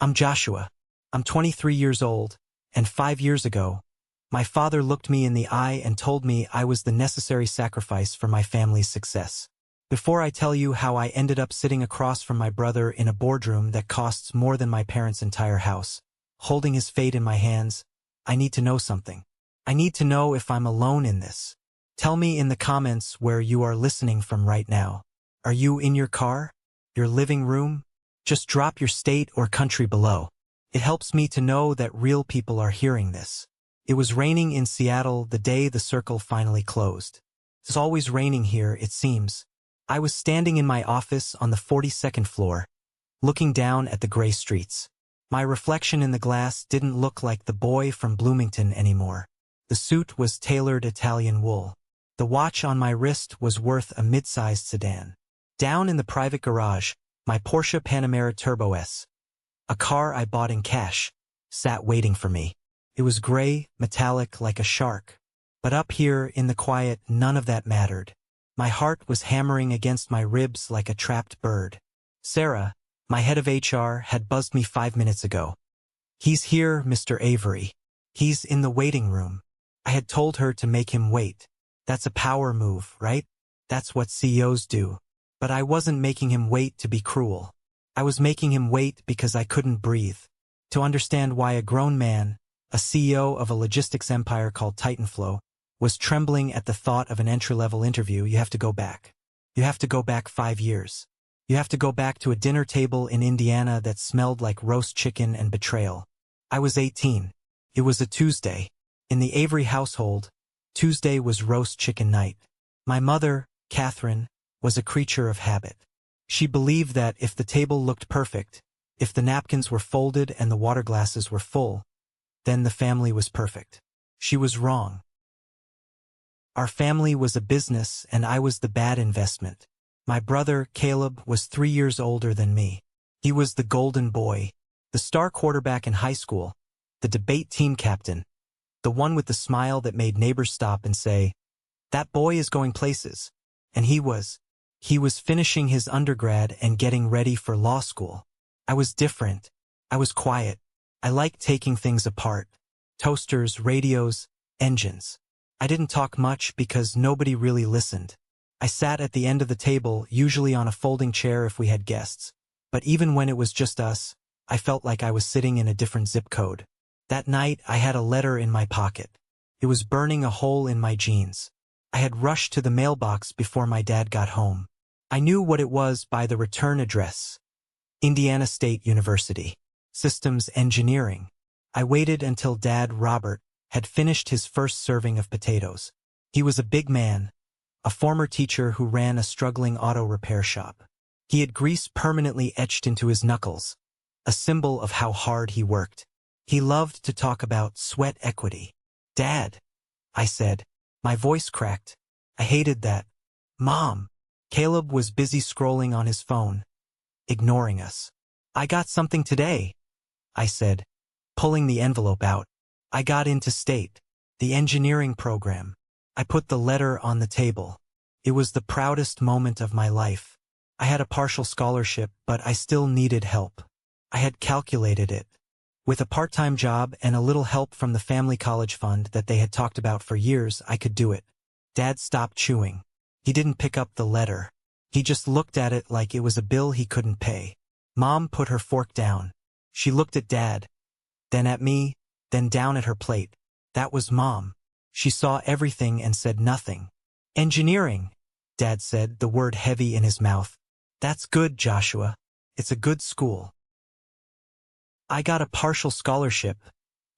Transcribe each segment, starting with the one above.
I'm Joshua. I'm 23 years old, and 5 years ago, my father looked me in the eye and told me I was the necessary sacrifice for my family's success. Before I tell you how I ended up sitting across from my brother in a boardroom that costs more than my parents' entire house, holding his fate in my hands, I need to know something. I need to know if I'm alone in this. Tell me in the comments where you are listening from right now. Are you in your car? Your living room? Just drop your state or country below. It helps me to know that real people are hearing this. It was raining in Seattle the day the circle finally closed. It's always raining here, it seems. I was standing in my office on the 42nd floor, looking down at the gray streets. My reflection in the glass didn't look like the boy from Bloomington anymore. The suit was tailored Italian wool. The watch on my wrist was worth a mid-sized sedan. Down in the private garage, my Porsche Panamera Turbo S, a car I bought in cash, sat waiting for me. It was gray, metallic like a shark. But up here in the quiet, none of that mattered. My heart was hammering against my ribs like a trapped bird. Sarah, my head of HR, had buzzed me 5 minutes ago. "He's here, Mr. Avery. He's in the waiting room." I had told her to make him wait. That's a power move, right? That's what CEOs do. But I wasn't making him wait to be cruel. I was making him wait because I couldn't breathe. To understand why a grown man, a CEO of a logistics empire called Titanflow, was trembling at the thought of an entry-level interview, you have to go back. You have to go back 5 years. You have to go back to a dinner table in Indiana that smelled like roast chicken and betrayal. I was 18. It was a Tuesday. In the Avery household, Tuesday was roast chicken night. My mother, Catherine, was a creature of habit. She believed that if the table looked perfect, if the napkins were folded and the water glasses were full, then the family was perfect. She was wrong. Our family was a business and I was the bad investment. My brother, Caleb, was 3 years older than me. He was the golden boy, the star quarterback in high school, the debate team captain, the one with the smile that made neighbors stop and say, "That boy is going places." And he was finishing his undergrad and getting ready for law school. I was different. I was quiet. I liked taking things apart. Toasters, radios, engines. I didn't talk much because nobody really listened. I sat at the end of the table, usually on a folding chair if we had guests. But even when it was just us, I felt like I was sitting in a different zip code. That night, I had a letter in my pocket. It was burning a hole in my jeans. I had rushed to the mailbox before my dad got home. I knew what it was by the return address. Indiana State University. Systems Engineering. I waited until Dad, Robert, had finished his first serving of potatoes. He was a big man, a former teacher who ran a struggling auto repair shop. He had grease permanently etched into his knuckles, a symbol of how hard he worked. He loved to talk about sweat equity. "Dad," I said. My voice cracked. I hated that. "Mom." Caleb was busy scrolling on his phone, ignoring us. "I got something today," I said, pulling the envelope out. "I got into state, the engineering program." I put the letter on the table. It was the proudest moment of my life. I had a partial scholarship, but I still needed help. I had calculated it. With a part-time job and a little help from the family college fund that they had talked about for years, I could do it. Dad stopped chewing. He didn't pick up the letter. He just looked at it like it was a bill he couldn't pay. Mom put her fork down. She looked at Dad, then at me, then down at her plate. That was Mom. She saw everything and said nothing. "Engineering," Dad said, the word heavy in his mouth. "That's good, Joshua. It's a good school." "I got a partial scholarship,"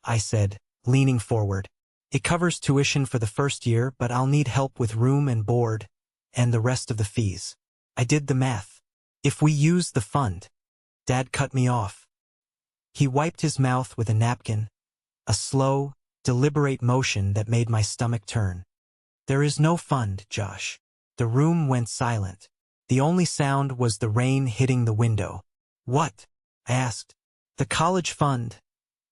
I said, leaning forward. "It covers tuition for the first year, but I'll need help with room and board, and the rest of the fees." I did the math. "If we use the fund." Dad cut me off. He wiped his mouth with a napkin, a slow, deliberate motion that made my stomach turn. "There is no fund, Josh." The room went silent. The only sound was the rain hitting the window. "What?" I asked. "The college fund,"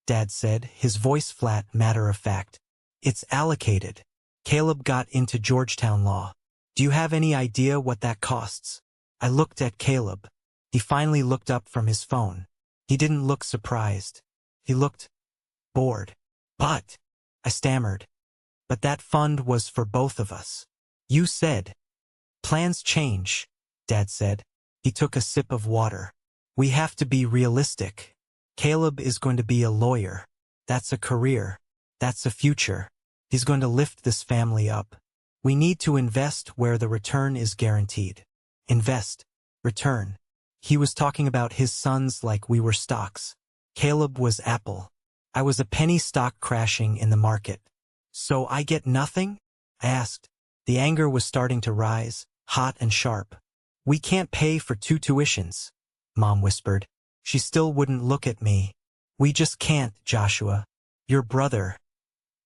Dad said, his voice flat, matter-of-fact. "It's allocated. Caleb got into Georgetown Law. Do you have any idea what that costs?" I looked at Caleb. He finally looked up from his phone. He didn't look surprised. He looked bored. But, I stammered. But that fund was for both of us. You said. Plans change, Dad said. He took a sip of water. We have to be realistic. Caleb is going to be a lawyer. That's a career. That's a future. He's going to lift this family up. We need to invest where the return is guaranteed. Invest. Return. He was talking about his sons like we were stocks. Caleb was Apple. I was a penny stock crashing in the market. So I get nothing? I asked. The anger was starting to rise, hot and sharp. We can't pay for 2 tuitions, Mom whispered. She still wouldn't look at me. We just can't, Joshua. Your brother.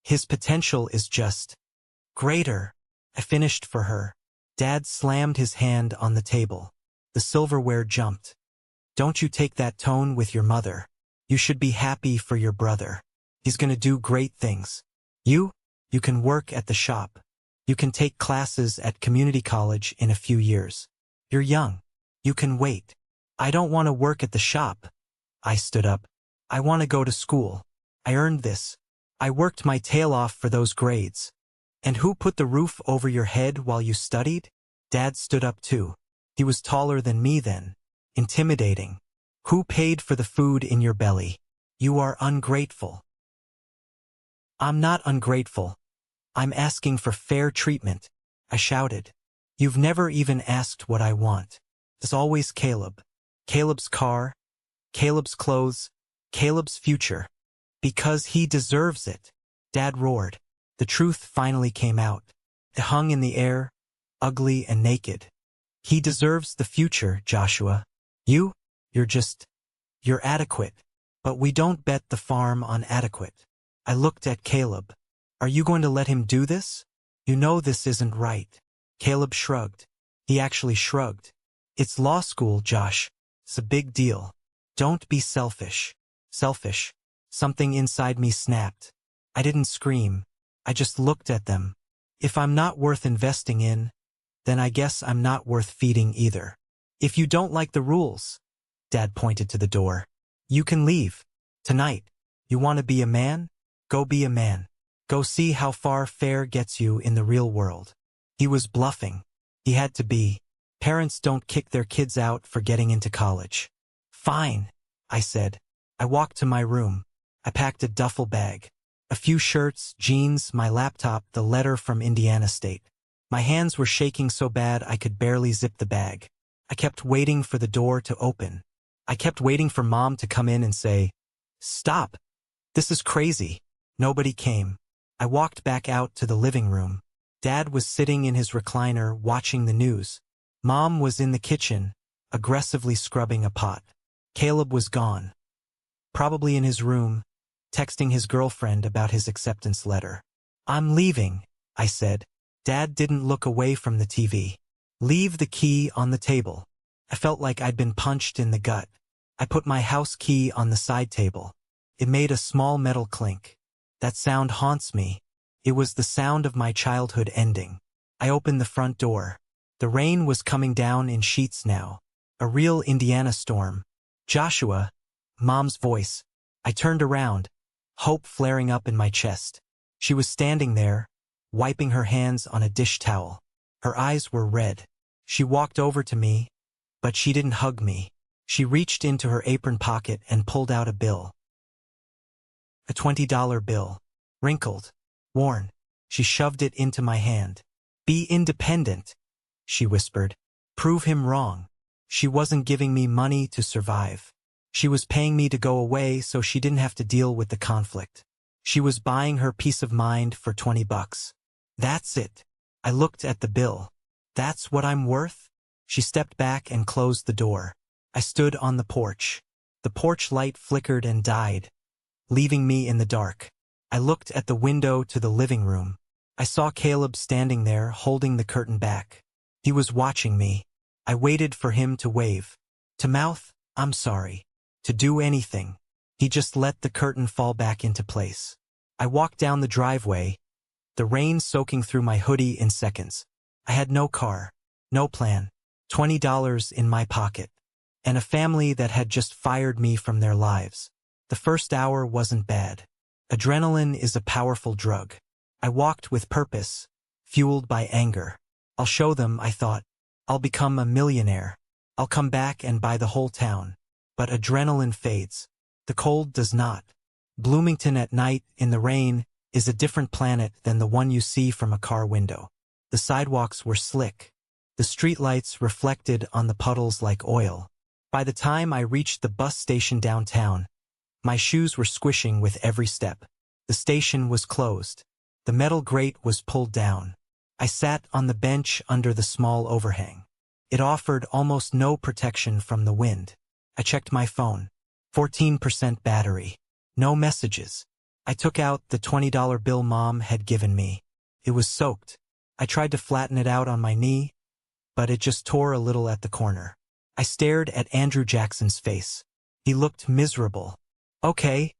His potential is just greater. I finished for her. Dad slammed his hand on the table. The silverware jumped. Don't you take that tone with your mother. You should be happy for your brother. He's going to do great things. You can work at the shop. You can take classes at community college in a few years. You're young. You can wait. I don't want to work at the shop. I stood up. I want to go to school. I earned this. I worked my tail off for those grades. And who put the roof over your head while you studied? Dad stood up too. He was taller than me then. Intimidating. Who paid for the food in your belly? You are ungrateful. I'm not ungrateful. I'm asking for fair treatment, I shouted. You've never even asked what I want. It's always Caleb. Caleb's car, Caleb's clothes, Caleb's future. Because he deserves it. Dad roared. The truth finally came out. It hung in the air, ugly and naked. He deserves the future, Joshua. You're adequate. But we don't bet the farm on adequate. I looked at Caleb. Are you going to let him do this? You know this isn't right. Caleb shrugged. He actually shrugged. It's law school, Josh. It's a big deal. Don't be selfish. Selfish. Something inside me snapped. I didn't scream. I just looked at them. If I'm not worth investing in, then I guess I'm not worth feeding either. If you don't like the rules, Dad pointed to the door, you can leave. Tonight. You want to be a man? Go be a man. Go see how far fair gets you in the real world. He was bluffing. He had to be. Parents don't kick their kids out for getting into college. Fine, I said. I walked to my room. I packed a duffel bag. A few shirts, jeans, my laptop, the letter from Indiana State. My hands were shaking so bad I could barely zip the bag. I kept waiting for the door to open. I kept waiting for Mom to come in and say, "Stop. This is crazy." Nobody came. I walked back out to the living room. Dad was sitting in his recliner watching the news. Mom was in the kitchen, aggressively scrubbing a pot. Caleb was gone. Probably in his room, texting his girlfriend about his acceptance letter. I'm leaving, I said. Dad didn't look away from the TV. Leave the key on the table. I felt like I'd been punched in the gut. I put my house key on the side table. It made a small metal clink. That sound haunts me. It was the sound of my childhood ending. I opened the front door. The rain was coming down in sheets now. A real Indiana storm. Joshua, Mom's voice. I turned around, hope flaring up in my chest. She was standing there, wiping her hands on a dish towel. Her eyes were red. She walked over to me, but she didn't hug me. She reached into her apron pocket and pulled out a bill. A $20 bill. Wrinkled. Worn. She shoved it into my hand. Be independent, she whispered. Prove him wrong. She wasn't giving me money to survive. She was paying me to go away so she didn't have to deal with the conflict. She was buying her peace of mind for $20. That's it. I looked at the bill. That's what I'm worth? She stepped back and closed the door. I stood on the porch. The porch light flickered and died, leaving me in the dark. I looked at the window to the living room. I saw Caleb standing there, holding the curtain back. He was watching me. I waited for him to wave. To mouth, I'm sorry. To do anything. He just let the curtain fall back into place. I walked down the driveway, the rain soaking through my hoodie in seconds. I had no car, no plan, $20 in my pocket. and a family that had just fired me from their lives. The first hour wasn't bad. Adrenaline is a powerful drug. I walked with purpose, fueled by anger. I'll show them, I thought. I'll become a millionaire. I'll come back and buy the whole town. But adrenaline fades. The cold does not. Bloomington at night, in the rain, is a different planet than the one you see from a car window. The sidewalks were slick. The streetlights reflected on the puddles like oil. By the time I reached the bus station downtown, my shoes were squishing with every step. The station was closed. The metal grate was pulled down. I sat on the bench under the small overhang. It offered almost no protection from the wind. I checked my phone. 14% battery. No messages. I took out the $20 bill Mom had given me. It was soaked. I tried to flatten it out on my knee, but it just tore a little at the corner. I stared at Andrew Jackson's face. He looked miserable. "Okay,"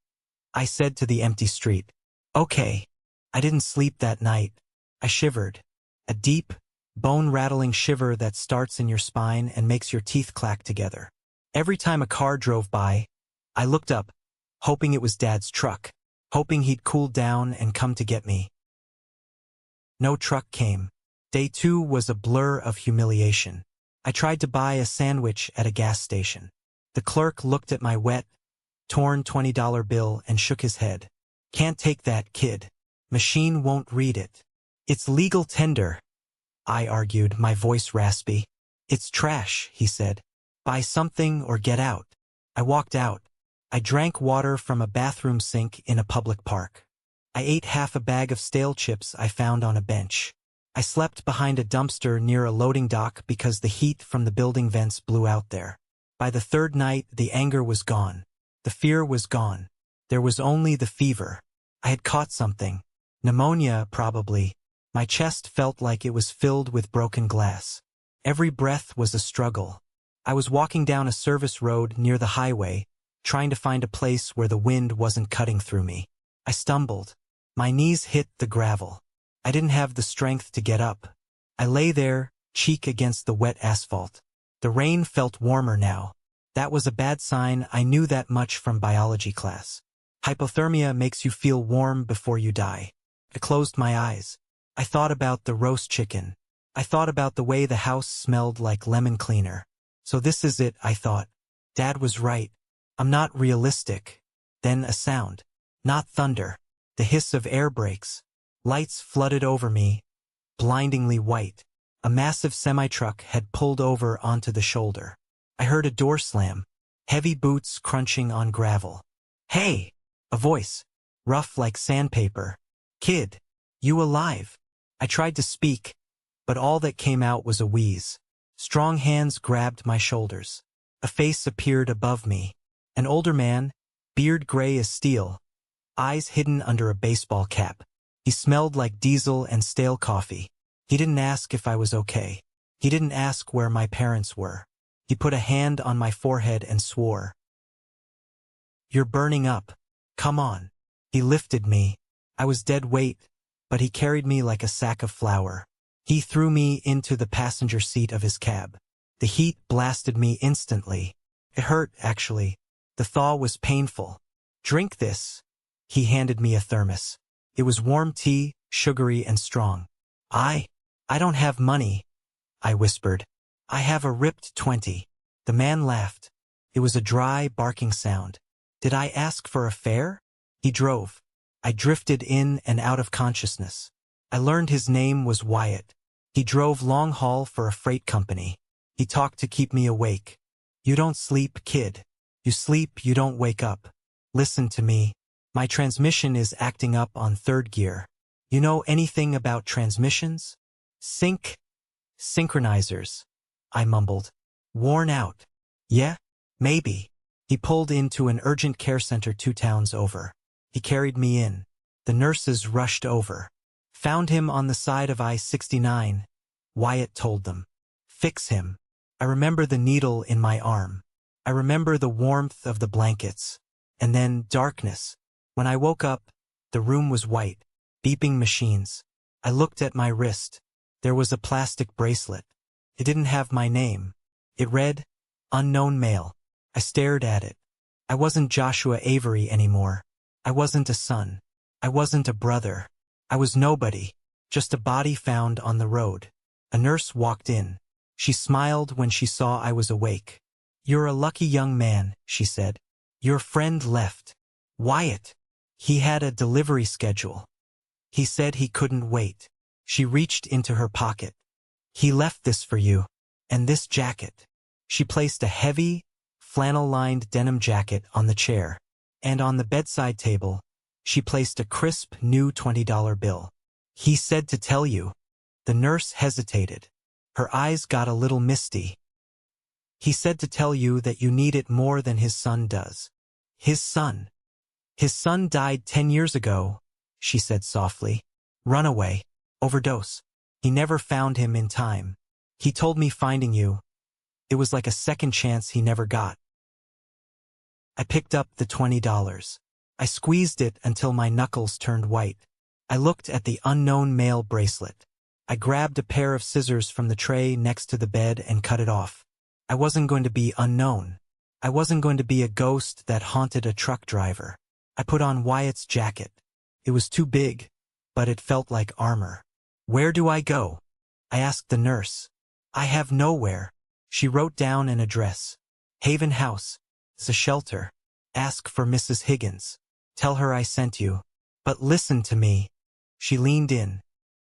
I said to the empty street. "Okay." I didn't sleep that night. I shivered. A deep, bone-rattling shiver that starts in your spine and makes your teeth clack together. Every time a car drove by, I looked up, hoping it was Dad's truck, hoping he'd cooled down and come to get me. No truck came. Day 2 was a blur of humiliation. I tried to buy a sandwich at a gas station. The clerk looked at my wet, torn $20 bill and shook his head. "Can't take that, kid. Machine won't read it." "It's legal tender," I argued, my voice raspy. "It's trash," he said. "Buy something or get out." I walked out. I drank water from a bathroom sink in a public park. I ate half a bag of stale chips I found on a bench. I slept behind a dumpster near a loading dock because the heat from the building vents blew out there. By the third night, the anger was gone. The fear was gone. There was only the fever. I had caught something. Pneumonia, probably. My chest felt like it was filled with broken glass. Every breath was a struggle. I was walking down a service road near the highway, trying to find a place where the wind wasn't cutting through me. I stumbled. My knees hit the gravel. I didn't have the strength to get up. I lay there, cheek against the wet asphalt. The rain felt warmer now. That was a bad sign. I knew that much from biology class. Hypothermia makes you feel warm before you die. I closed my eyes. I thought about the roast chicken. I thought about the way the house smelled like lemon cleaner. So this is it, I thought. Dad was right. I'm not realistic. Then a sound. Not thunder. The hiss of air brakes. Lights flooded over me, blindingly white. A massive semi-truck had pulled over onto the shoulder. I heard a door slam. Heavy boots crunching on gravel. "Hey!" A voice. Rough like sandpaper. "Kid, you alive?" I tried to speak, but all that came out was a wheeze. Strong hands grabbed my shoulders. A face appeared above me. An older man, beard gray as steel, eyes hidden under a baseball cap. He smelled like diesel and stale coffee. He didn't ask if I was okay. He didn't ask where my parents were. He put a hand on my forehead and swore. "You're burning up. Come on." He lifted me. I was dead weight, but he carried me like a sack of flour. He threw me into the passenger seat of his cab. The heat blasted me instantly. It hurt, actually. The thaw was painful. "Drink this." He handed me a thermos. It was warm tea, sugary and strong. I don't have money," I whispered. "I have a ripped 20. The man laughed. It was a dry, barking sound. "Did I ask for a fare?" He drove. I drifted in and out of consciousness. I learned his name was Wyatt. He drove long haul for a freight company. He talked to keep me awake. "You don't sleep, kid. You sleep, you don't wake up. Listen to me. My transmission is acting up on third gear. You know anything about transmissions?" Synchronizers," I mumbled. "Worn out." "Yeah, maybe." He pulled into an urgent care center 2 towns over. He carried me in. The nurses rushed over. "Found him on the side of I-69, Wyatt told them. "Fix him." I remember the needle in my arm. I remember the warmth of the blankets. And then darkness. When I woke up, the room was white. Beeping machines. I looked at my wrist. There was a plastic bracelet. It didn't have my name. It read, Unknown male. I stared at it. I wasn't Joshua Avery anymore. I wasn't a son. I wasn't a brother. I was nobody, just a body found on the road. A nurse walked in. She smiled when she saw I was awake. "You're a lucky young man," she said. "Your friend left. Wyatt. He had a delivery schedule. He said he couldn't wait." She reached into her pocket. "He left this for you. And this jacket." She placed a heavy, flannel-lined denim jacket on the chair. And on the bedside table, she placed a crisp, new $20 bill. "He said to tell you." The nurse hesitated. Her eyes got a little misty. "He said to tell you that you need it more than his son does." "His son? His son died 10 years ago," she said softly. "Runaway. Overdose. He never found him in time. He told me finding you. It was like a second chance he never got." I picked up the $20. I squeezed it until my knuckles turned white. I looked at the unknown male bracelet. I grabbed a pair of scissors from the tray next to the bed and cut it off. I wasn't going to be unknown. I wasn't going to be a ghost that haunted a truck driver. I put on Wyatt's jacket. It was too big, but it felt like armor. "Where do I go?" I asked the nurse. "I have nowhere." She wrote down an address. "Haven House. It's a shelter. Ask for Mrs. Higgins. Tell her I sent you. But listen to me." She leaned in.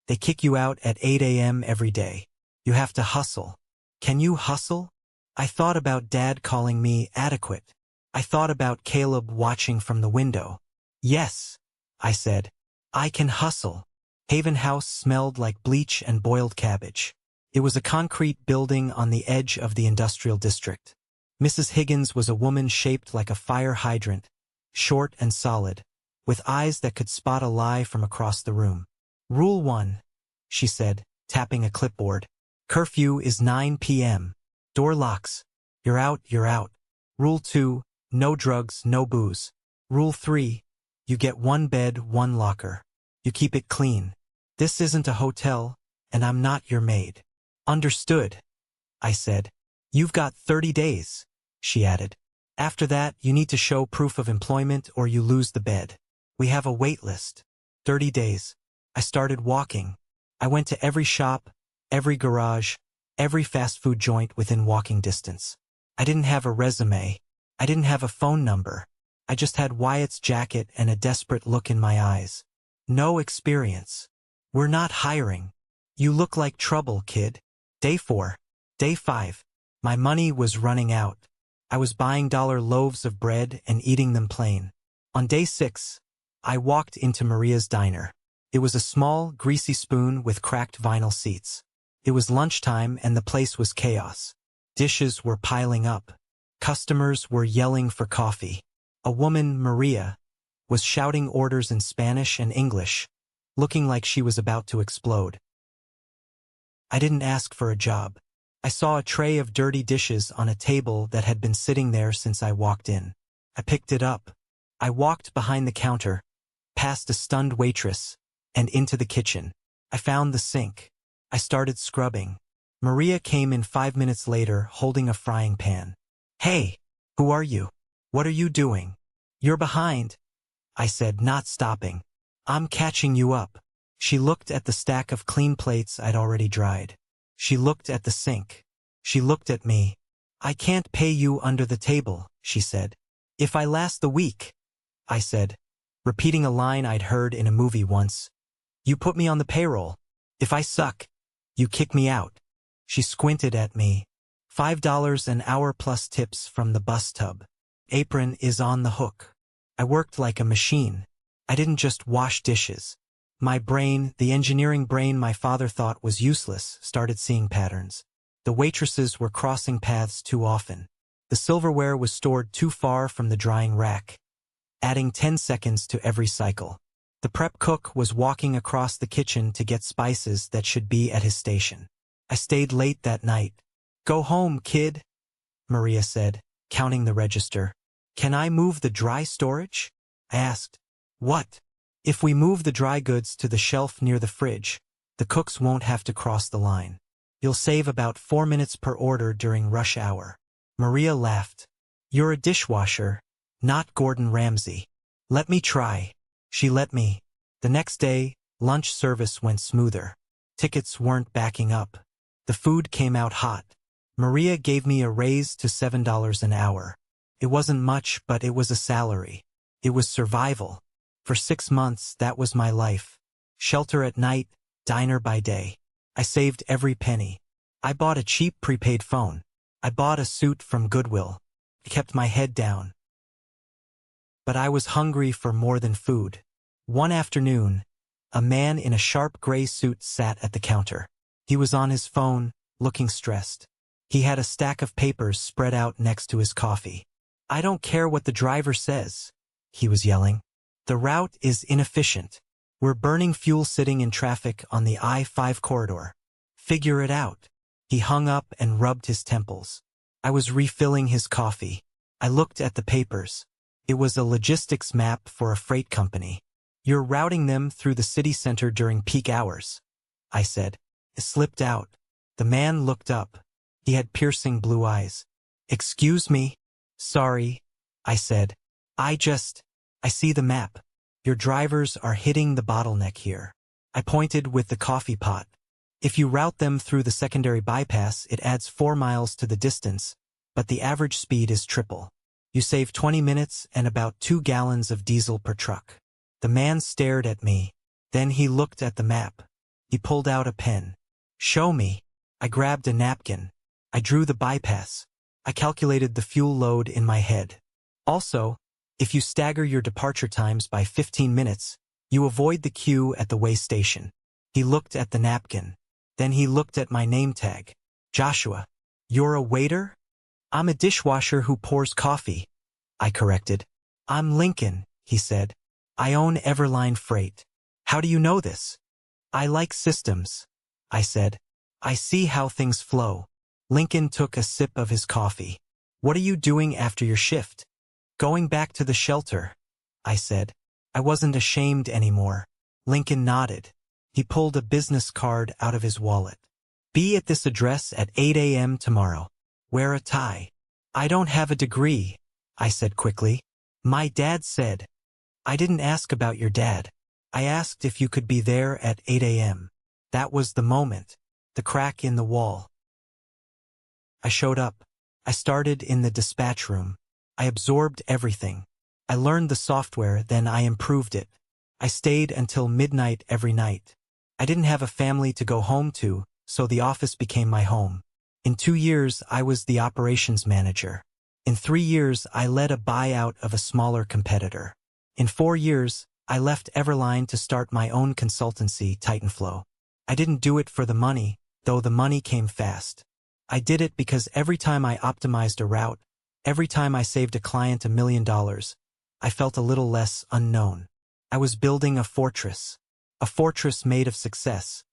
"They kick you out at 8 a.m. every day. You have to hustle. Can you hustle?" I thought about Dad calling me adequate. I thought about Caleb watching from the window. "Yes," I said. "I can hustle." Haven House smelled like bleach and boiled cabbage. It was a concrete building on the edge of the industrial district. Mrs. Higgins was a woman shaped like a fire hydrant, short and solid, with eyes that could spot a lie from across the room. "Rule 1, she said, tapping a clipboard. "Curfew is 9 p.m. Door locks. You're out, you're out. Rule 2, no drugs, no booze. Rule 3, you get one bed, one locker. You keep it clean. This isn't a hotel, and I'm not your maid." "Understood," I said. "You've got 30 days, she added. "After that, you need to show proof of employment or you lose the bed. We have a wait list." 30 days. I started walking. I went to every shop, every garage, every fast food joint within walking distance. I didn't have a resume. I didn't have a phone number. I just had Wyatt's jacket and a desperate look in my eyes. "No experience. We're not hiring. You look like trouble, kid." Day 4. Day 5. My money was running out. I was buying dollar loaves of bread and eating them plain. On day 6, I walked into Maria's diner. It was a small, greasy spoon with cracked vinyl seats. It was lunchtime and the place was chaos. Dishes were piling up. Customers were yelling for coffee. A woman, Maria, was shouting orders in Spanish and English, looking like she was about to explode. I didn't ask for a job. I saw a tray of dirty dishes on a table that had been sitting there since I walked in. I picked it up. I walked behind the counter, past a stunned waitress, and into the kitchen. I found the sink. I started scrubbing. Maria came in 5 minutes later, holding a frying pan. "Hey, who are you? What are you doing?" "You're behind," I said, not stopping. "I'm catching you up." She looked at the stack of clean plates I'd already dried. She looked at the sink. She looked at me. "I can't pay you under the table," she said. "If I last the week," I said, repeating a line I'd heard in a movie once. "You put me on the payroll. If I suck, you kick me out." She squinted at me. $5 an hour plus tips from the bus tub. Apron is on the hook. I worked like a machine. I didn't just wash dishes. My brain, the engineering brain my father thought was useless, started seeing patterns. The waitresses were crossing paths too often. The silverware was stored too far from the drying rack, adding 10 seconds to every cycle. The prep cook was walking across the kitchen to get spices that should be at his station. I stayed late that night. "Go home, kid," Maria said, counting the register. "Can I move the dry storage?" I asked. "What?" "If we move the dry goods to the shelf near the fridge, the cooks won't have to cross the line. You'll save about 4 minutes per order during rush hour." Maria laughed. You're a dishwasher, not Gordon Ramsay. Let me try. She let me. The next day, lunch service went smoother. Tickets weren't backing up. The food came out hot. Maria gave me a raise to $7 an hour. It wasn't much, but it was a salary. It was survival. For 6 months, that was my life. Shelter at night, diner by day. I saved every penny. I bought a cheap prepaid phone. I bought a suit from Goodwill. I kept my head down. But I was hungry for more than food. One afternoon, a man in a sharp gray suit sat at the counter. He was on his phone, looking stressed. He had a stack of papers spread out next to his coffee. I don't care what the driver says, he was yelling. The route is inefficient. We're burning fuel sitting in traffic on the I-5 corridor. Figure it out. He hung up and rubbed his temples. I was refilling his coffee. I looked at the papers. It was a logistics map for a freight company. You're routing them through the city center during peak hours, I said. It slipped out. The man looked up. He had piercing blue eyes. Excuse me? Sorry, I said. I see the map. Your drivers are hitting the bottleneck here. I pointed with the coffee pot. If you route them through the secondary bypass, it adds 4 miles to the distance, but the average speed is triple. You save 20 minutes and about 2 gallons of diesel per truck. The man stared at me. Then he looked at the map. He pulled out a pen. Show me. I grabbed a napkin. I drew the bypass. I calculated the fuel load in my head. Also, if you stagger your departure times by 15 minutes, you avoid the queue at the way station. He looked at the napkin. Then he looked at my name tag. Joshua, you're a waiter? I'm a dishwasher who pours coffee, I corrected. I'm Lincoln, he said. I own Everline Freight. How do you know this? I like systems, I said. I see how things flow. Lincoln took a sip of his coffee. What are you doing after your shift? Going back to the shelter, I said. I wasn't ashamed anymore. Lincoln nodded. He pulled a business card out of his wallet. Be at this address at 8 a.m. tomorrow. Wear a tie. I don't have a degree, I said quickly. My dad said. I didn't ask about your dad. I asked if you could be there at 8 a.m. That was the moment. The crack in the wall. I showed up. I started in the dispatch room. I absorbed everything. I learned the software, then I improved it. I stayed until midnight every night. I didn't have a family to go home to, so the office became my home. In 2 years, I was the operations manager. In 3 years, I led a buyout of a smaller competitor. In 4 years, I left Everline to start my own consultancy, Titanflow. I didn't do it for the money, though the money came fast. I did it because every time I optimized a route, every time I saved a client $1 million, I felt a little less unknown. I was building a fortress made of success,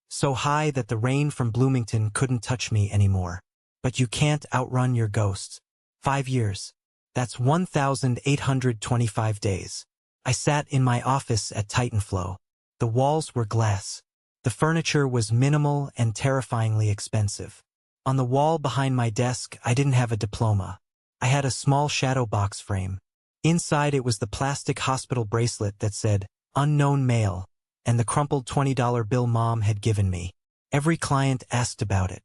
so high that the rain from Bloomington couldn't touch me anymore. But you can't outrun your ghosts. 5 years. That's 1,825 days. I sat in my office at Titanflow. The walls were glass. The furniture was minimal and terrifyingly expensive. On the wall behind my desk, I didn't have a diploma. I had a small shadow box frame. Inside it was the plastic hospital bracelet that said, "Unknown Male," and the crumpled $20 bill Mom had given me. Every client asked about it.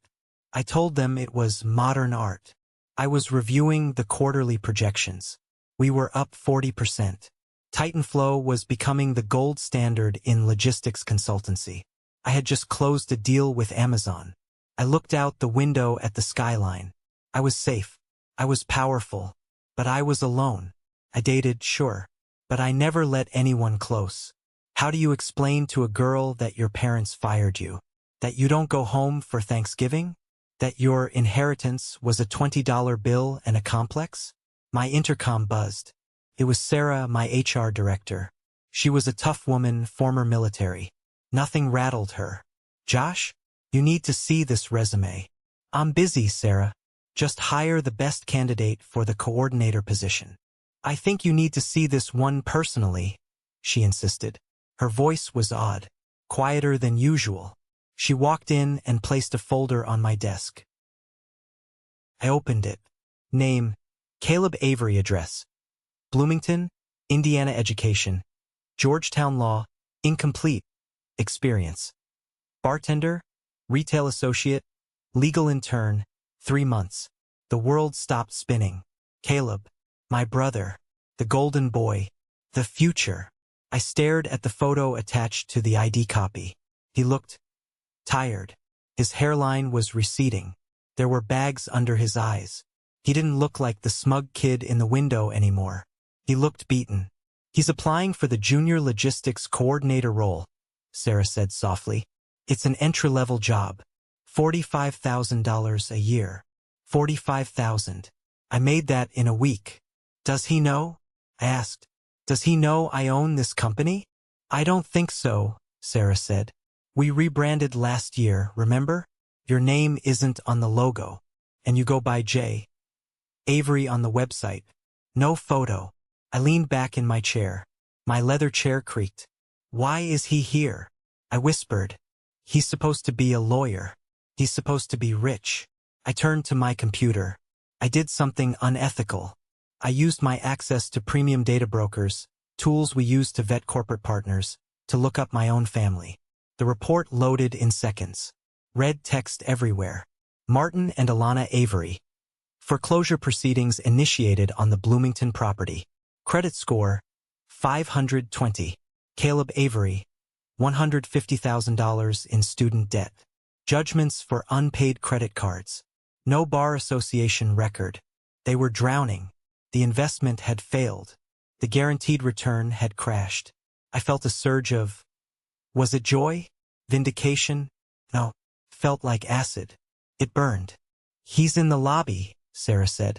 I told them it was modern art. I was reviewing the quarterly projections. We were up 40%. Titanflow was becoming the gold standard in logistics consultancy. I had just closed a deal with Amazon. I looked out the window at the skyline. I was safe. I was powerful. But I was alone. I dated, sure. But I never let anyone close. How do you explain to a girl that your parents fired you? That you don't go home for Thanksgiving? That your inheritance was a $20 bill and a complex? My intercom buzzed. It was Sarah, my HR director. She was a tough woman, former military. Nothing rattled her. Josh, you need to see this resume. I'm busy, Sarah. Just hire the best candidate for the coordinator position. I think you need to see this one personally, she insisted. Her voice was odd, quieter than usual. She walked in and placed a folder on my desk. I opened it. Name, Caleb Avery. Address, Bloomington, Indiana. Education, Georgetown. Law, incomplete. Experience, bartender, retail associate, legal intern, 3 months. The world stopped spinning. Caleb, my brother, the golden boy, the future. I stared at the photo attached to the ID copy. He looked tired. His hairline was receding. There were bags under his eyes. He didn't look like the smug kid in the window anymore. He looked beaten. He's applying for the junior logistics coordinator role, Sarah said softly. It's an entry-level job. $45,000 a year. $45,000. I made that in a week. Does he know? I asked. Does he know I own this company? I don't think so, Sarah said. We rebranded last year, remember? Your name isn't on the logo, and you go by J. Avery on the website. No photo. I leaned back in my chair. My leather chair creaked. Why is he here? I whispered. He's supposed to be a lawyer. He's supposed to be rich. I turned to my computer. I did something unethical. I used my access to premium data brokers, tools we use to vet corporate partners, to look up my own family. The report loaded in seconds. Red text everywhere. Martin and Alana Avery. Foreclosure proceedings initiated on the Bloomington property. Credit score, 520. Caleb Avery, $150,000 in student debt. Judgments for unpaid credit cards. No bar association record. They were drowning. The investment had failed. The guaranteed return had crashed. I felt a surge of... Was it joy? Vindication? No. Felt like acid. It burned. He's in the lobby, Sarah said.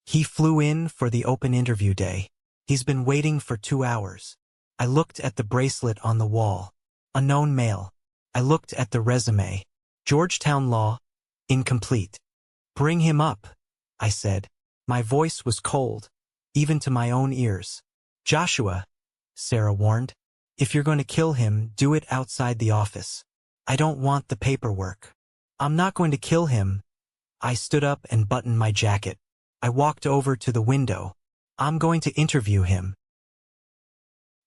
He flew in for the open interview day. He's been waiting for 2 hours. I looked at the bracelet on the wall. Unknown male. I looked at the resume. Georgetown Law, incomplete. Bring him up, I said. My voice was cold, even to my own ears. Joshua, Sarah warned. If you're going to kill him, do it outside the office. I don't want the paperwork. I'm not going to kill him. I stood up and buttoned my jacket. I walked over to the window. I'm going to interview him.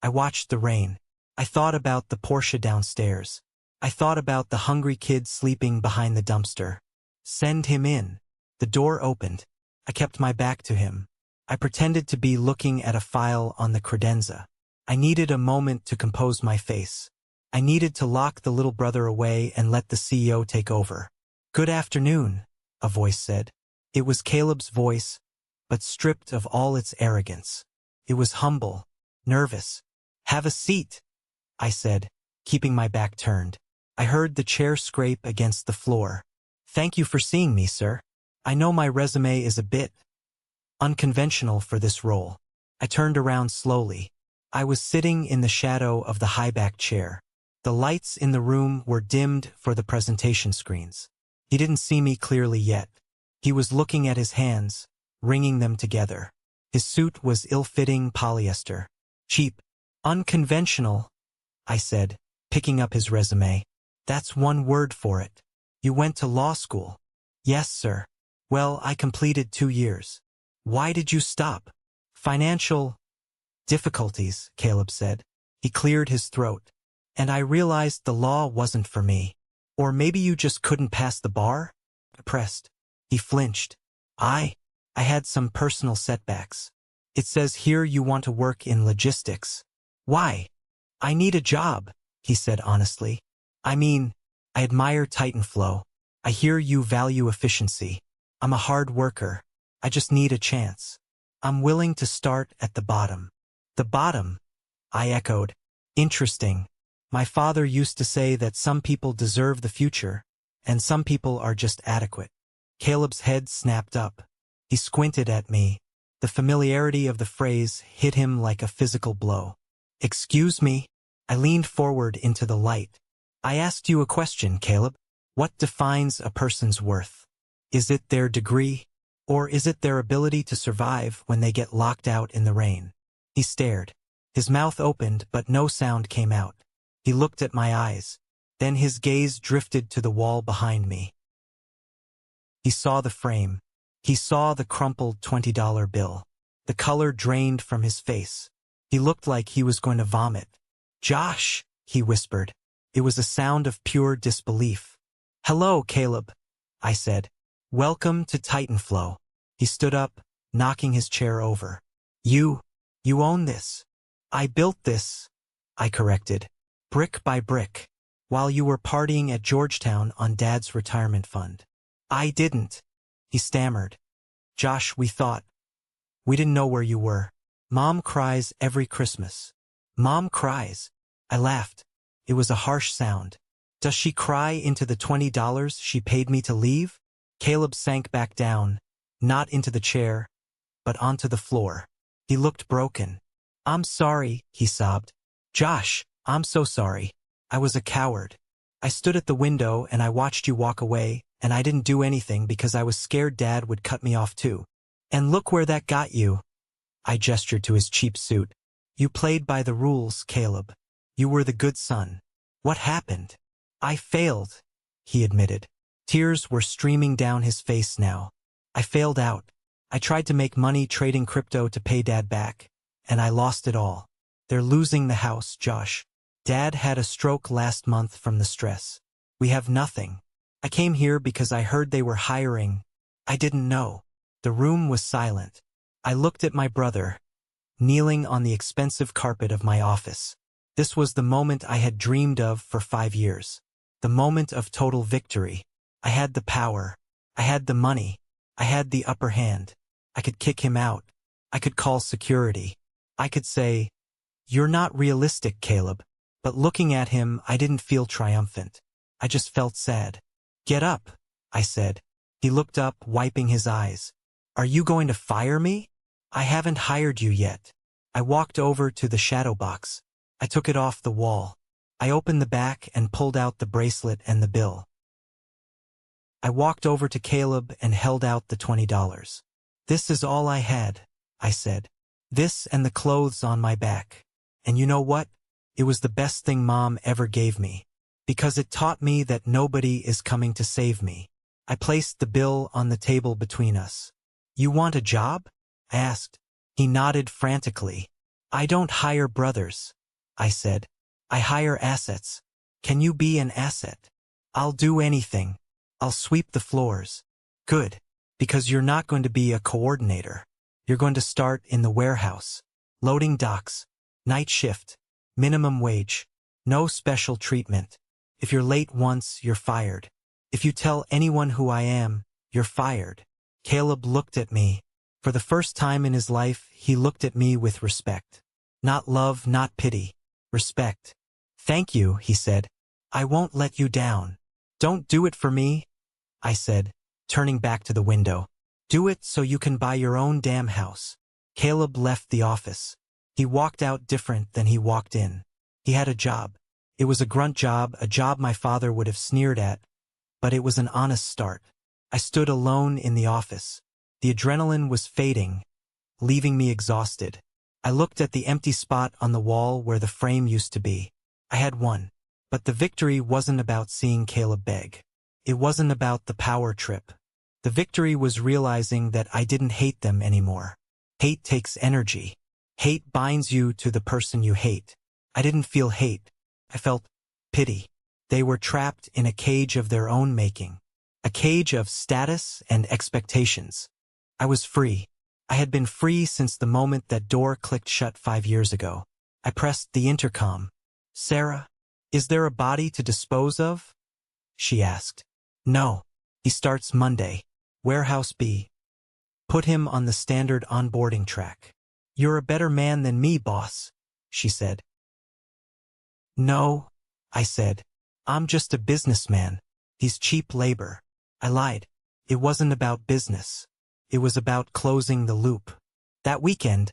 I watched the rain. I thought about the Porsche downstairs. I thought about the hungry kid sleeping behind the dumpster. Send him in. The door opened. I kept my back to him. I pretended to be looking at a file on the credenza. I needed a moment to compose my face. I needed to lock the little brother away and let the CEO take over. Good afternoon, a voice said. It was Caleb's voice, but stripped of all its arrogance. It was humble, nervous. Have a seat, I said, keeping my back turned. I heard the chair scrape against the floor. Thank you for seeing me, sir. I know my resume is a bit unconventional for this role. I turned around slowly. I was sitting in the shadow of the high-back chair. The lights in the room were dimmed for the presentation screens. He didn't see me clearly yet. He was looking at his hands, wringing them together. His suit was ill-fitting polyester. Cheap. Unconventional, I said, picking up his resume. That's one word for it. You went to law school. Yes, sir. Well, I completed 2 years. Why did you stop? Financial difficulties, Caleb said. He cleared his throat. And I realized the law wasn't for me. Or maybe you just couldn't pass the bar? Depressed. He flinched. I had some personal setbacks. It says here you want to work in logistics. Why? I need a job, he said honestly. I mean, I admire Titanflow. I hear you value efficiency. I'm a hard worker. I just need a chance. I'm willing to start at the bottom. The bottom? I echoed. Interesting. My father used to say that some people deserve the future, and some people are just adequate. Caleb's head snapped up. He squinted at me. The familiarity of the phrase hit him like a physical blow. Excuse me? I leaned forward into the light. I asked you a question, Caleb. What defines a person's worth? Is it their degree? Or is it their ability to survive when they get locked out in the rain? He stared. His mouth opened, but no sound came out. He looked at my eyes. Then his gaze drifted to the wall behind me. He saw the frame. He saw the crumpled $20 bill. The color drained from his face. He looked like he was going to vomit. "Josh," he whispered. It was a sound of pure disbelief. "Hello, Caleb," I said. "Welcome to Titanflow." He stood up, knocking his chair over. You own this." "I built this," I corrected. "Brick by brick. While you were partying at Georgetown on Dad's retirement fund." "I didn't," he stammered. "Josh, we didn't know where you were. Mom cries every Christmas." "Mom cries?" I laughed. It was a harsh sound. "Does she cry into the $20 she paid me to leave?" Caleb sank back down, not into the chair, but onto the floor. He looked broken. "I'm sorry," he sobbed. "Josh, I'm so sorry. I was a coward. I stood at the window and I watched you walk away, and I didn't do anything because I was scared Dad would cut me off too. And look where that got you." I gestured to his cheap suit. "You played by the rules, Caleb. You were the good son. What happened?" "I failed," he admitted. Tears were streaming down his face now. "I failed out. I tried to make money trading crypto to pay Dad back, and I lost it all. They're losing the house, Josh. Dad had a stroke last month from the stress. We have nothing. I came here because I heard they were hiring. I didn't know." The room was silent. I looked at my brother, kneeling on the expensive carpet of my office. This was the moment I had dreamed of for 5 years. The moment of total victory. I had the power. I had the money. I had the upper hand. I could kick him out. I could call security. I could say, "You're not realistic, Caleb." But looking at him, I didn't feel triumphant. I just felt sad. "Get up," I said. He looked up, wiping his eyes. "Are you going to fire me?" "I haven't hired you yet." I walked over to the shadow box. I took it off the wall. I opened the back and pulled out the bracelet and the bill. I walked over to Caleb and held out the $20. "This is all I had," I said. "This and the clothes on my back. And you know what? It was the best thing Mom ever gave me. Because it taught me that nobody is coming to save me." I placed the bill on the table between us. "You want a job?" I asked. He nodded frantically. "I don't hire brothers," I said. "I hire assets. Can you be an asset?" "I'll do anything. I'll sweep the floors." "Good. Because you're not going to be a coordinator. You're going to start in the warehouse. Loading docks. Night shift. Minimum wage. No special treatment. If you're late once, you're fired. If you tell anyone who I am, you're fired." Caleb looked at me. For the first time in his life, he looked at me with respect. Not love, not pity. Respect. "Thank you," he said. "I won't let you down." "Don't do it for me," I said, turning back to the window. "Do it so you can buy your own damn house." Caleb left the office. He walked out different than he walked in. He had a job. It was a grunt job, a job my father would have sneered at, but it was an honest start. I stood alone in the office. The adrenaline was fading, leaving me exhausted. I looked at the empty spot on the wall where the frame used to be. I had won. But the victory wasn't about seeing Caleb beg. It wasn't about the power trip. The victory was realizing that I didn't hate them anymore. Hate takes energy. Hate binds you to the person you hate. I didn't feel hate. I felt pity. They were trapped in a cage of their own making. A cage of status and expectations. I was free. I had been free since the moment that door clicked shut 5 years ago. I pressed the intercom. "Sarah, is there a body to dispose of?" she asked. "No. He starts Monday. Warehouse B. Put him on the standard onboarding track." "You're a better man than me, boss," she said. "No," I said. "I'm just a businessman. He's cheap labor." I lied. It wasn't about business. It was about closing the loop. That weekend,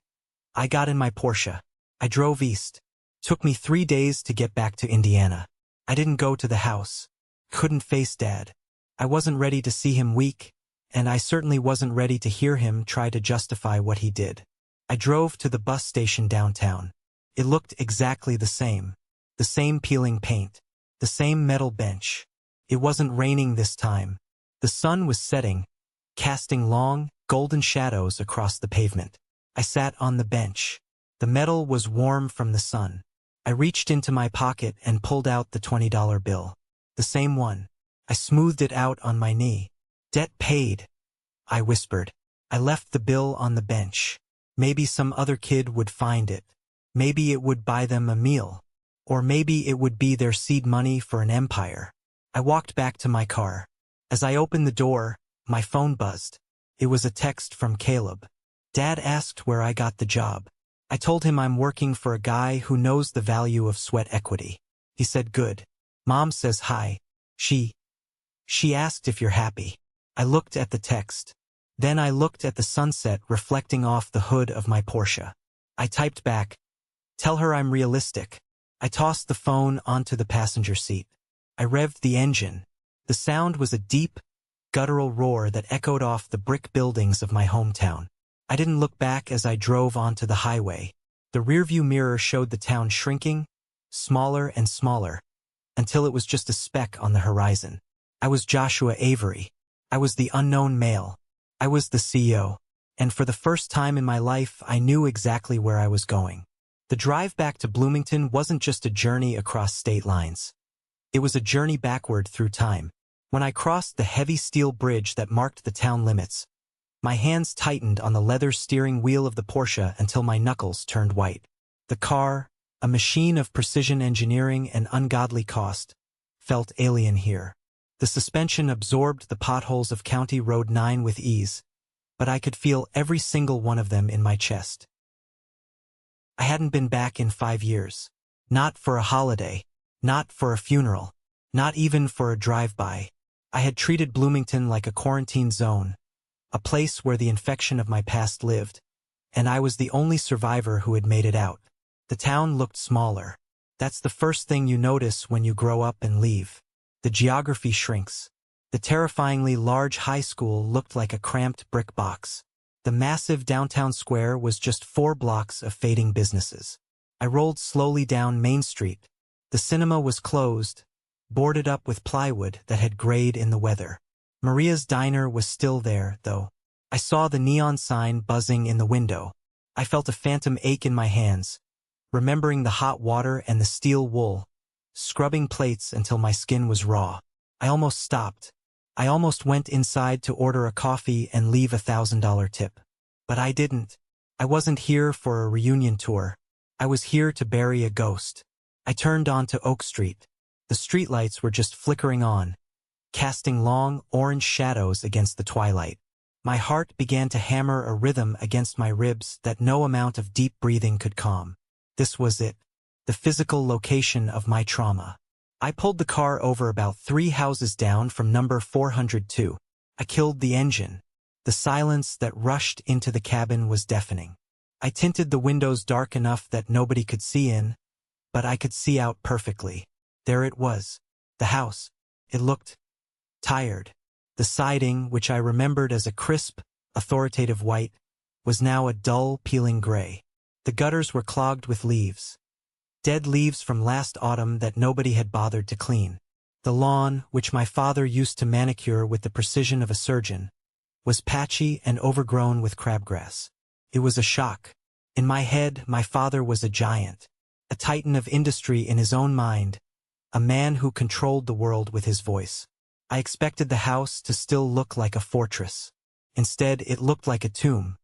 I got in my Porsche. I drove east. Took me 3 days to get back to Indiana. I didn't go to the house. Couldn't face Dad. I wasn't ready to see him weak, and I certainly wasn't ready to hear him try to justify what he did. I drove to the bus station downtown. It looked exactly the same. The same peeling paint. The same metal bench. It wasn't raining this time. The sun was setting. casting long, golden shadows across the pavement. I sat on the bench. The metal was warm from the sun. I reached into my pocket and pulled out the $20 bill. The same one. I smoothed it out on my knee. "Debt paid," I whispered. I left the bill on the bench. Maybe some other kid would find it. Maybe it would buy them a meal. Or maybe it would be their seed money for an empire. I walked back to my car. As I opened the door, my phone buzzed. It was a text from Caleb. Dad asked where I got the job. I told him I'm working for a guy who knows the value of sweat equity. He said, "Good. Mom says hi. She asked if you're happy." I looked at the text. Then I looked at the sunset reflecting off the hood of my Porsche. I typed back, "Tell her I'm realistic." I tossed the phone onto the passenger seat. I revved the engine. The sound was a deep, guttural roar that echoed off the brick buildings of my hometown. I didn't look back as I drove onto the highway. The rearview mirror showed the town shrinking, smaller and smaller, until it was just a speck on the horizon. I was Joshua Avery. I was the unknown male. I was the CEO. And for the first time in my life, I knew exactly where I was going. The drive back to Bloomington wasn't just a journey across state lines. It was a journey backward through time. When I crossed the heavy steel bridge that marked the town limits, my hands tightened on the leather steering wheel of the Porsche until my knuckles turned white. The car, a machine of precision engineering and ungodly cost, felt alien here. The suspension absorbed the potholes of County Road 9 with ease, but I could feel every single one of them in my chest. I hadn't been back in 5 years. Not for a holiday, not for a funeral, not even for a drive-by. I had treated Bloomington like a quarantine zone, a place where the infection of my past lived, and I was the only survivor who had made it out. The town looked smaller. That's the first thing you notice when you grow up and leave. The geography shrinks. The terrifyingly large high school looked like a cramped brick box. The massive downtown square was just 4 blocks of fading businesses. I rolled slowly down Main Street. The cinema was closed, boarded up with plywood that had grayed in the weather. Maria's diner was still there, though. I saw the neon sign buzzing in the window. I felt a phantom ache in my hands, remembering the hot water and the steel wool, scrubbing plates until my skin was raw. I almost stopped. I almost went inside to order a coffee and leave a $1,000 tip. But I didn't. I wasn't here for a reunion tour. I was here to bury a ghost. I turned onto Oak Street. The streetlights were just flickering on, casting long, orange shadows against the twilight. My heart began to hammer a rhythm against my ribs that no amount of deep breathing could calm. This was it, the physical location of my trauma. I pulled the car over about 3 houses down from number 402. I killed the engine. The silence that rushed into the cabin was deafening. I tinted the windows dark enough that nobody could see in, but I could see out perfectly. There it was, the house. It looked tired. The siding, which I remembered as a crisp, authoritative white, was now a dull, peeling gray. The gutters were clogged with leaves. Dead leaves from last autumn that nobody had bothered to clean. The lawn, which my father used to manicure with the precision of a surgeon, was patchy and overgrown with crabgrass. It was a shock. In my head, my father was a giant, a titan of industry in his own mind, a man who controlled the world with his voice. I expected the house to still look like a fortress. Instead, it looked like a tomb.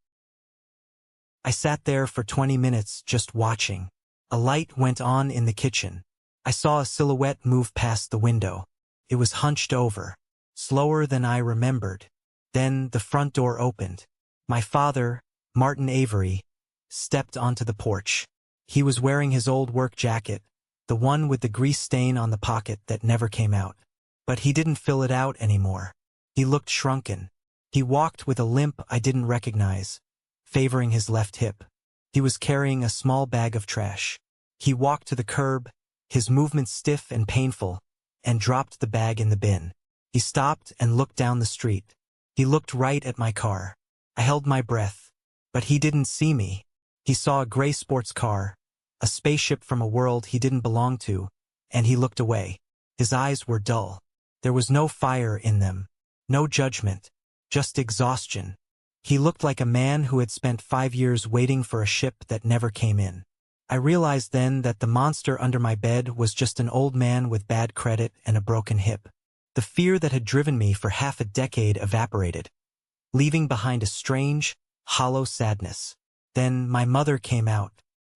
I sat there for 20 minutes just watching. A light went on in the kitchen. I saw a silhouette move past the window. It was hunched over, slower than I remembered. Then the front door opened. My father, Martin Avery, stepped onto the porch. He was wearing his old work jacket, the one with the grease stain on the pocket that never came out. But he didn't fill it out anymore. He looked shrunken. He walked with a limp I didn't recognize, favoring his left hip. He was carrying a small bag of trash. He walked to the curb, his movements stiff and painful, and dropped the bag in the bin. He stopped and looked down the street. He looked right at my car. I held my breath, but he didn't see me. He saw a gray sports car, a spaceship from a world he didn't belong to, and he looked away. His eyes were dull. There was no fire in them, no judgment, just exhaustion. He looked like a man who had spent 5 years waiting for a ship that never came in. I realized then that the monster under my bed was just an old man with bad credit and a broken hip. The fear that had driven me for half a decade evaporated, leaving behind a strange, hollow sadness. Then my mother came out.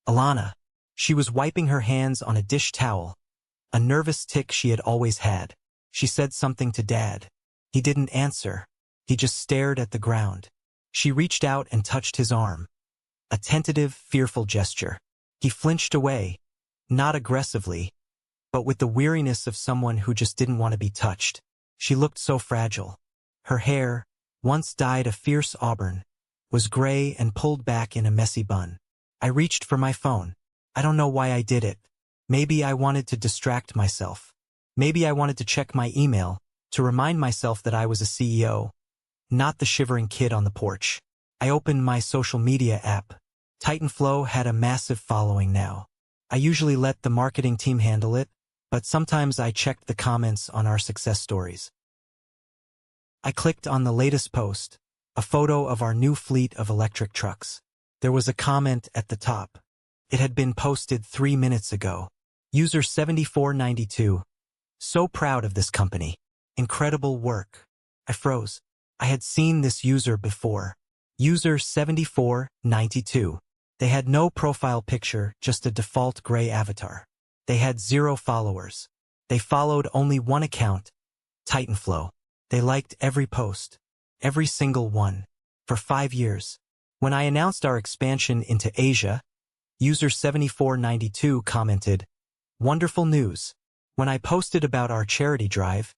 Alana. She was wiping her hands on a dish towel, a nervous tic she had always had. She said something to Dad. He didn't answer. He just stared at the ground. She reached out and touched his arm. A tentative, fearful gesture. He flinched away, not aggressively, but with the weariness of someone who just didn't want to be touched. She looked so fragile. Her hair, once dyed a fierce auburn, was gray and pulled back in a messy bun. I reached for my phone. I don't know why I did it. Maybe I wanted to distract myself. Maybe I wanted to check my email, to remind myself that I was a CEO, not the shivering kid on the porch. I opened my social media app. Titanflow had a massive following now. I usually let the marketing team handle it, but sometimes I checked the comments on our success stories. I clicked on the latest post, a photo of our new fleet of electric trucks. There was a comment at the top. It had been posted 3 minutes ago. User 7492. So proud of this company. Incredible work. I froze. I had seen this user before. User 7492. They had no profile picture, just a default gray avatar. They had 0 followers. They followed only one account, Titanflow. They liked every post. Every single one. For 5 years. When I announced our expansion into Asia, User 7492 commented, "Wonderful news." When I posted about our charity drive,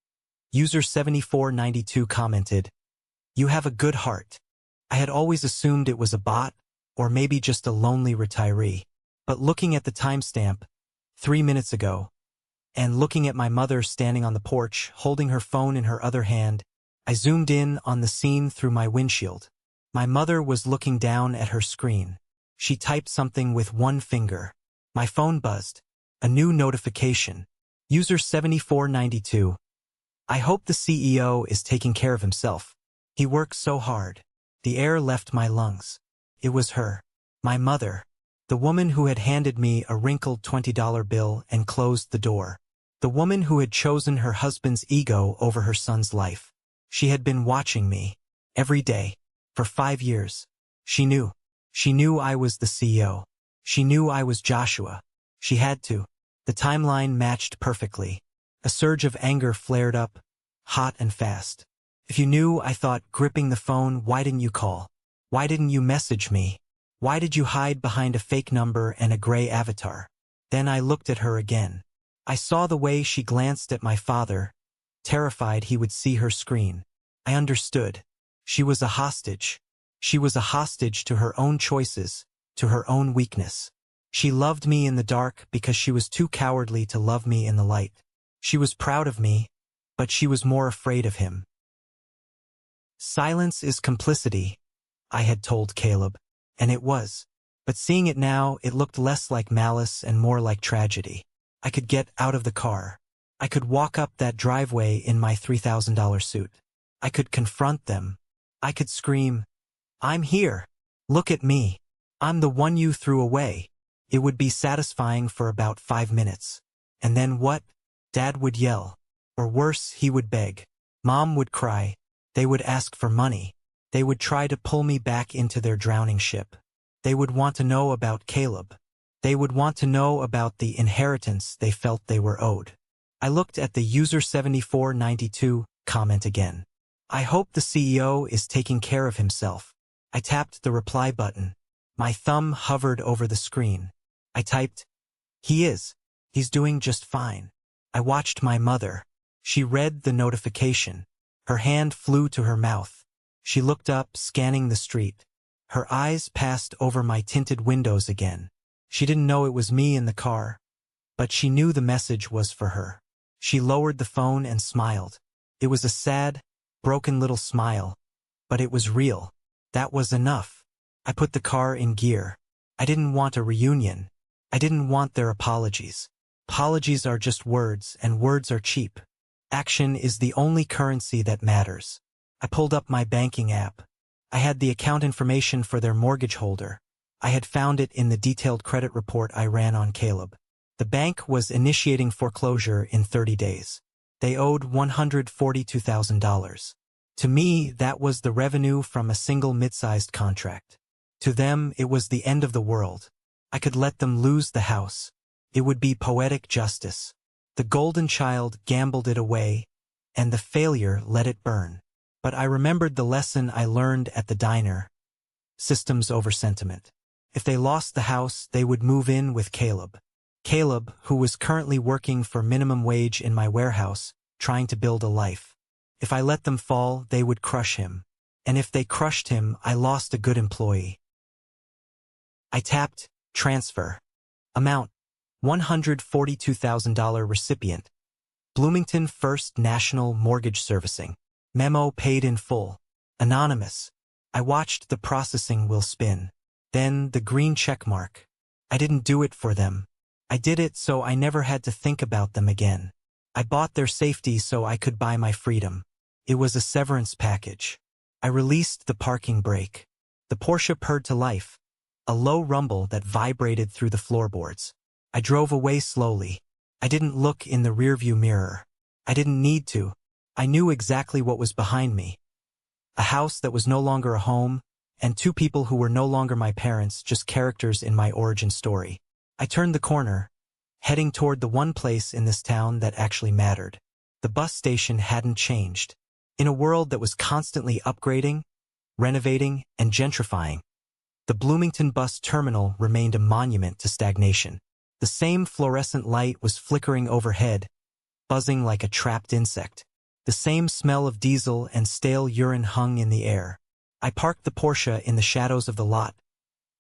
User 7492 commented, "You have a good heart." I had always assumed it was a bot, or maybe just a lonely retiree. But looking at the timestamp, 3 minutes ago, and looking at my mother standing on the porch, holding her phone in her other hand, I zoomed in on the scene through my windshield. My mother was looking down at her screen. She typed something with one finger. My phone buzzed. A new notification. User 7492. I hope the CEO is taking care of himself. He works so hard. The air left my lungs. It was her. My mother. The woman who had handed me a wrinkled $20 bill and closed the door. The woman who had chosen her husband's ego over her son's life. She had been watching me. Every day. For 5 years. She knew. She knew I was the CEO. She knew I was Joshua. She had to. The timeline matched perfectly. A surge of anger flared up, hot and fast. If you knew, I thought, gripping the phone, why didn't you call? Why didn't you message me? Why did you hide behind a fake number and a gray avatar? Then I looked at her again. I saw the way she glanced at my father, terrified he would see her screen. I understood. She was a hostage. She was a hostage to her own choices, to her own weakness. She loved me in the dark because she was too cowardly to love me in the light. She was proud of me, but she was more afraid of him. Silence is complicity, I had told Caleb, and it was. But seeing it now, it looked less like malice and more like tragedy. I could get out of the car. I could walk up that driveway in my $3,000 suit. I could confront them. I could scream, "I'm here. Look at me. I'm the one you threw away." It would be satisfying for about 5 minutes. And then what? Dad would yell. Or worse, he would beg. Mom would cry. They would ask for money. They would try to pull me back into their drowning ship. They would want to know about Caleb. They would want to know about the inheritance they felt they were owed. I looked at the User 7492 comment again. I hope the CEO is taking care of himself. I tapped the reply button. My thumb hovered over the screen. I typed, "He is. He's doing just fine." I watched my mother. She read the notification. Her hand flew to her mouth. She looked up, scanning the street. Her eyes passed over my tinted windows again. She didn't know it was me in the car, but she knew the message was for her. She lowered the phone and smiled. It was a sad, broken little smile, but it was real. That was enough. I put the car in gear. I didn't want a reunion. I didn't want their apologies. Apologies are just words, and words are cheap. Action is the only currency that matters. I pulled up my banking app. I had the account information for their mortgage holder. I had found it in the detailed credit report I ran on Caleb. The bank was initiating foreclosure in 30 days. They owed $142,000. To me, that was the revenue from a single mid-sized contract. To them, it was the end of the world. I could let them lose the house. It would be poetic justice. The golden child gambled it away, and the failure let it burn. But I remembered the lesson I learned at the diner. Systems over sentiment. If they lost the house, they would move in with Caleb. Caleb, who was currently working for minimum wage in my warehouse, trying to build a life. If I let them fall, they would crush him. And if they crushed him, I lost a good employee. I tapped transfer. Amount, $142,000 recipient. Bloomington First National Mortgage Servicing. Memo paid in full. Anonymous. I watched the processing wheel spin. Then the green check mark. I didn't do it for them. I did it so I never had to think about them again. I bought their safety so I could buy my freedom. It was a severance package. I released the parking brake. The Porsche purred to life. A low rumble that vibrated through the floorboards. I drove away slowly. I didn't look in the rearview mirror. I didn't need to. I knew exactly what was behind me. A house that was no longer a home, and two people who were no longer my parents, just characters in my origin story. I turned the corner, heading toward the one place in this town that actually mattered. The bus station hadn't changed. In a world that was constantly upgrading, renovating, and gentrifying, the Bloomington bus terminal remained a monument to stagnation. The same fluorescent light was flickering overhead, buzzing like a trapped insect. The same smell of diesel and stale urine hung in the air. I parked the Porsche in the shadows of the lot,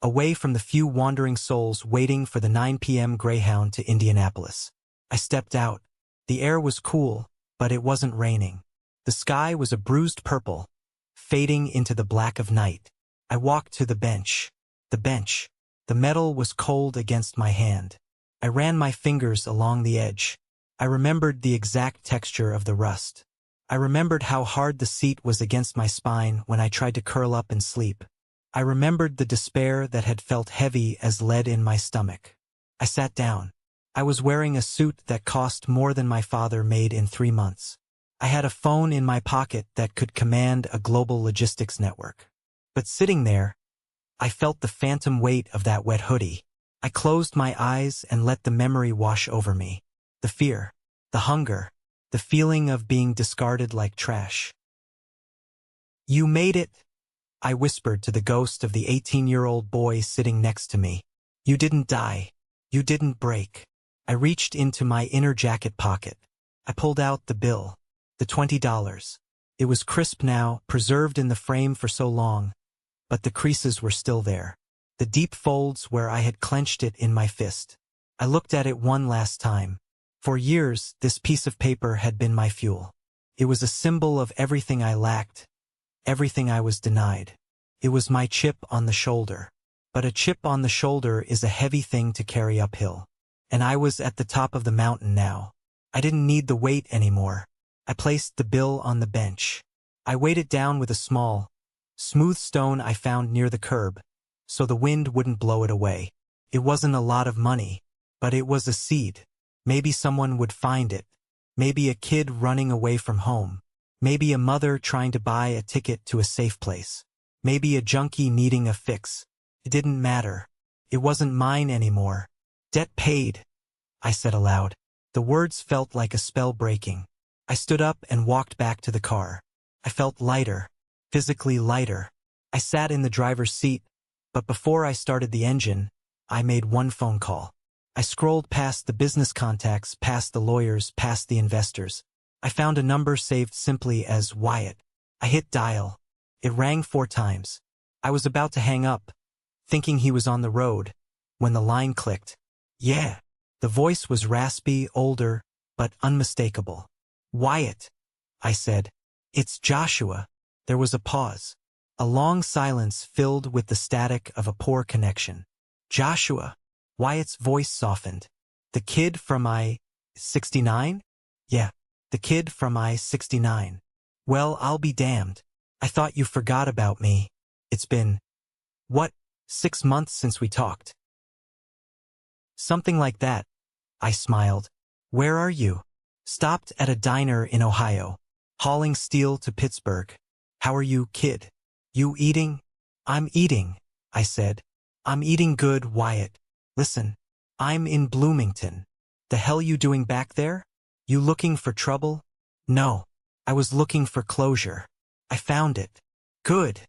away from the few wandering souls waiting for the 9 p.m. Greyhound to Indianapolis. I stepped out. The air was cool, but it wasn't raining. The sky was a bruised purple, fading into the black of night. I walked to the bench. The bench. The metal was cold against my hand. I ran my fingers along the edge. I remembered the exact texture of the rust. I remembered how hard the seat was against my spine when I tried to curl up and sleep. I remembered the despair that had felt heavy as lead in my stomach. I sat down. I was wearing a suit that cost more than my father made in 3 months. I had a phone in my pocket that could command a global logistics network. But sitting there, I felt the phantom weight of that wet hoodie. I closed my eyes and let the memory wash over me. The fear, the hunger, the feeling of being discarded like trash. "You made it," I whispered to the ghost of the 18-year-old boy sitting next to me. "You didn't die. You didn't break." I reached into my inner jacket pocket. I pulled out the bill, the $20. It was crisp now, preserved in the frame for so long, but the creases were still there. The deep folds where I had clenched it in my fist. I looked at it one last time. For years, this piece of paper had been my fuel. It was a symbol of everything I lacked, everything I was denied. It was my chip on the shoulder. But a chip on the shoulder is a heavy thing to carry uphill. And I was at the top of the mountain now. I didn't need the weight anymore. I placed the bill on the bench. I weighed it down with a small, smooth stone I found near the curb, so the wind wouldn't blow it away. It wasn't a lot of money, but it was a seed. Maybe someone would find it. Maybe a kid running away from home. Maybe a mother trying to buy a ticket to a safe place. Maybe a junkie needing a fix. It didn't matter. It wasn't mine anymore. "Debt paid," I said aloud. The words felt like a spell breaking. I stood up and walked back to the car. I felt lighter, physically lighter. I sat in the driver's seat, but before I started the engine, I made one phone call. I scrolled past the business contacts, past the lawyers, past the investors. I found a number saved simply as Wyatt. I hit dial. It rang 4 times. I was about to hang up, thinking he was on the road, when the line clicked. "Yeah." The voice was raspy, older, but unmistakable. "Wyatt," I said. "It's Joshua." There was a pause. A long silence filled with the static of a poor connection. "Joshua." Wyatt's voice softened. "The kid from I-69? Yeah, the kid from I-69. Well, I'll be damned. I thought you forgot about me. It's been, what, 6 months since we talked? Something like that. I smiled. Where are you? Stopped at a diner in Ohio. Hauling steel to Pittsburgh. How are you, kid? You eating? I'm eating, I said. I'm eating good, Wyatt. Listen, I'm in Bloomington. The hell you doing back there? You looking for trouble? No. I was looking for closure. I found it. Good.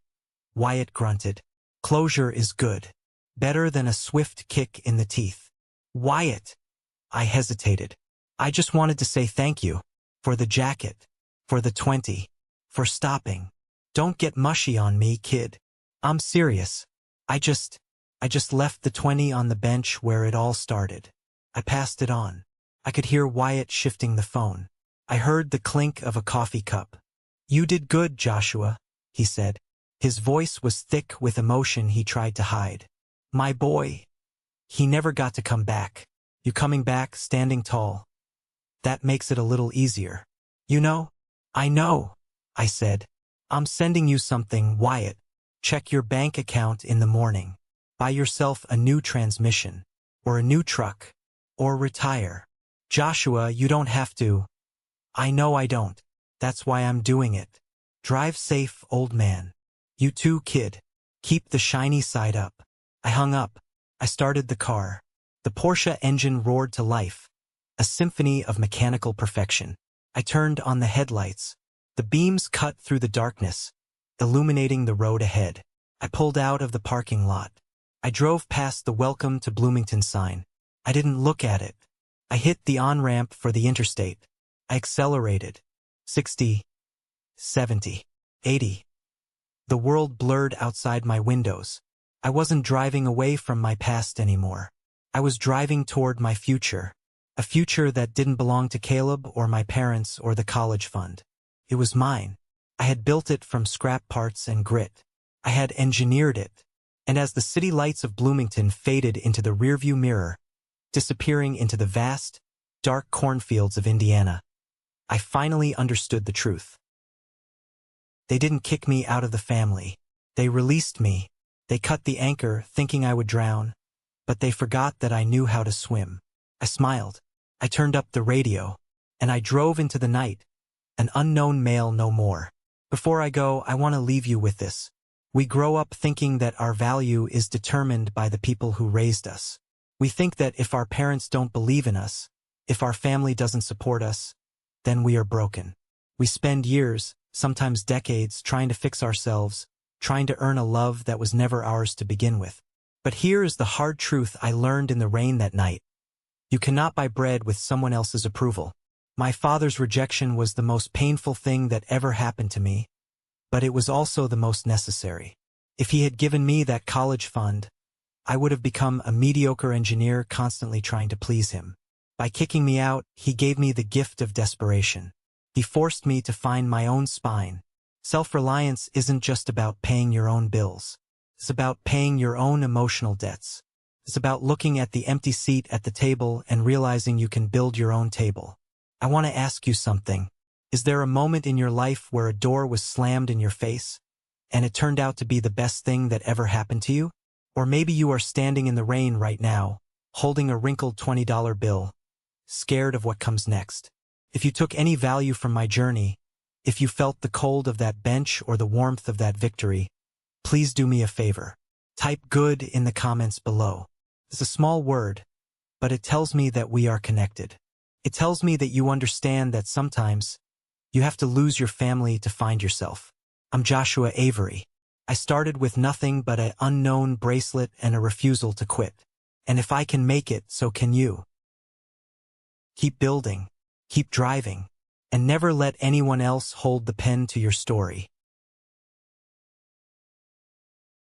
Wyatt grunted. Closure is good. Better than a swift kick in the teeth. Wyatt. I hesitated. I just wanted to say thank you. For the jacket. For the 20. For stopping. Don't get mushy on me, kid. I'm serious. I just left the 20 on the bench where it all started. I passed it on. I could hear Wyatt shifting the phone. I heard the clink of a coffee cup. You did good, Joshua, he said. His voice was thick with emotion he tried to hide. My boy. He never got to come back. You coming back standing tall. That makes it a little easier. You know? I know, I said. I'm sending you something, Wyatt. Check your bank account in the morning. Buy yourself a new transmission. Or a new truck. Or retire. Joshua, you don't have to. I know I don't. That's why I'm doing it. Drive safe, old man. You too, kid. Keep the shiny side up. I hung up. I started the car. The Porsche engine roared to life. A symphony of mechanical perfection. I turned on the headlights. The beams cut through the darkness, illuminating the road ahead. I pulled out of the parking lot. I drove past the Welcome to Bloomington sign. I didn't look at it. I hit the on-ramp for the interstate. I accelerated. 60, 70, 80. The world blurred outside my windows. I wasn't driving away from my past anymore. I was driving toward my future. A future that didn't belong to Caleb or my parents or the college fund. It was mine. I had built it from scrap parts and grit. I had engineered it. And as the city lights of Bloomington faded into the rearview mirror, disappearing into the vast, dark cornfields of Indiana, I finally understood the truth. They didn't kick me out of the family. They released me. They cut the anchor, thinking I would drown. But they forgot that I knew how to swim. I smiled. I turned up the radio. And I drove into the night. An unknown male no more. Before I go, I want to leave you with this. We grow up thinking that our value is determined by the people who raised us. We think that if our parents don't believe in us, if our family doesn't support us, then we are broken. We spend years, sometimes decades, trying to fix ourselves, trying to earn a love that was never ours to begin with. But here is the hard truth I learned in the rain that night. You cannot buy bread with someone else's approval. My father's rejection was the most painful thing that ever happened to me, but it was also the most necessary. If he had given me that college fund, I would have become a mediocre engineer constantly trying to please him. By kicking me out, he gave me the gift of desperation. He forced me to find my own spine. Self-reliance isn't just about paying your own bills. It's about paying your own emotional debts. It's about looking at the empty seat at the table and realizing you can build your own table. I want to ask you something. Is there a moment in your life where a door was slammed in your face, and it turned out to be the best thing that ever happened to you? Or maybe you are standing in the rain right now, holding a wrinkled $20 bill, scared of what comes next. If you took any value from my journey, if you felt the cold of that bench or the warmth of that victory, please do me a favor. Type good in the comments below. It's a small word, but it tells me that we are connected. It tells me that you understand that sometimes you have to lose your family to find yourself. I'm Joshua Avery. I started with nothing but an unknown bracelet and a refusal to quit. And if I can make it, so can you. Keep building, keep driving, and never let anyone else hold the pen to your story.